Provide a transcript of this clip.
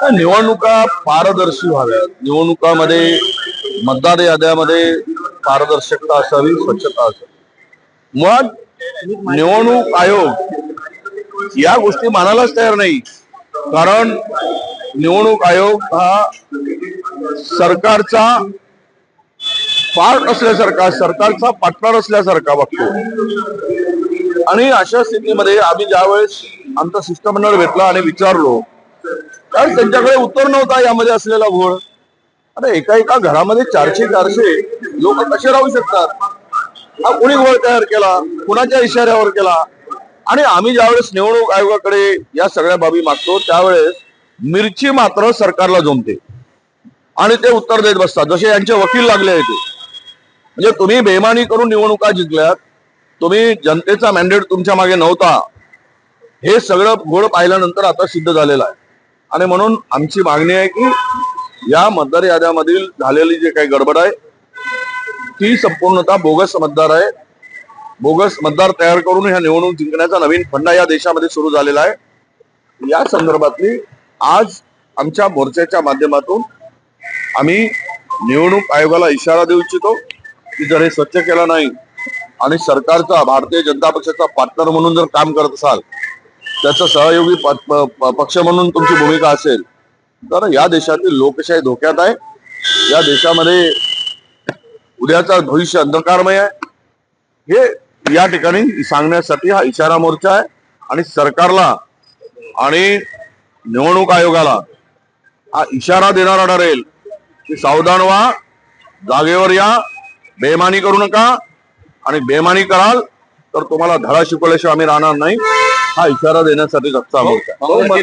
निवडणुका पारदर्शी व्हाव्यात, निवडणुकामध्ये मतदार याद्यामध्ये पारदर्शकता असावी, स्वच्छता असावी। मग निवडणूक आयोग या गोष्टी मानायलाच तयार नाही, कारण निवडणूक आयोग हा सरकारचा पार्ट असल्यासारखा, सरकारचा पार्टनर असल्यासारखा वागतो। आणि अशा स्थितीमध्ये आम्ही ज्यावेळेस आमचा शिष्टमंडळ भेटला आणि विचारलो, त्यावेळेस त्यांच्याकडे उत्तर नव्हता यामध्ये असलेला घोळ। अरे एका घरामध्ये 400 लोक कसे राहू शकतात? हा कोणी घोळ तयार केला, कुणाच्या इशाऱ्यावर केला? आणि आम्ही ज्यावेळेस निवडणूक आयोगाकडे या सगळ्या बाबी मागतो त्यावेळेस मिरची मात्र सरकारला जमते आणि ते उत्तर देत बसतात, जसे यांचे वकील लागले आहेत। म्हणजे तुम्ही बेईमानी करून निवडणुका जिंकल्यात, तुम्ही जनतेचा मॅन्डेट तुमच्या मागे नव्हता, हे सगळं घोळ पाहिल्यानंतर आता सिद्ध झालेलं आहे। आणि म्हणून आमची मागणी आहे की या मतदार याद्यामधील झालेली जे काही गडबड आहे ती संपूर्णतः बोगस मतदार आहे। बोगस मतदार तयार करून ह्या निवडणूक जिंकण्याचा नवीन फंडा या देशामध्ये सुरू झालेला आहे। या संदर्भातली आज आमच्या मोर्चाच्या माध्यमातून आम्ही निवडणूक आयोगाला इशारा देऊ इच्छितो की जर हे स्वच्छ केलं नाही आणि सरकारचा, भारतीय जनता पक्षाचा पार्टनर म्हणून जर काम करत असाल, त्याचा सहयोगी पक्ष म्हणून तुमची भूमिका असेल, तर या देशातील लोकशाही धोक्यात आहे। या देशामध्ये उद्याचा भविष्य अंधकारमय आहे। हे या ठिकाणी सांगण्यासाठी हा इशारा मोर्चा आहे आणि सरकारला आणि निवडणूक आयोगाला हा इशारा देणारा ठरेल की सावधान व्हा, जागेवर या, बेईमानी करू नका, आणि बेईमानी कराल तर तुम्हाला धडा शिकवल्याशिवाय आम्ही राहणार नाही, हा इशारा देण्यासाठी आजचा मोर्चा।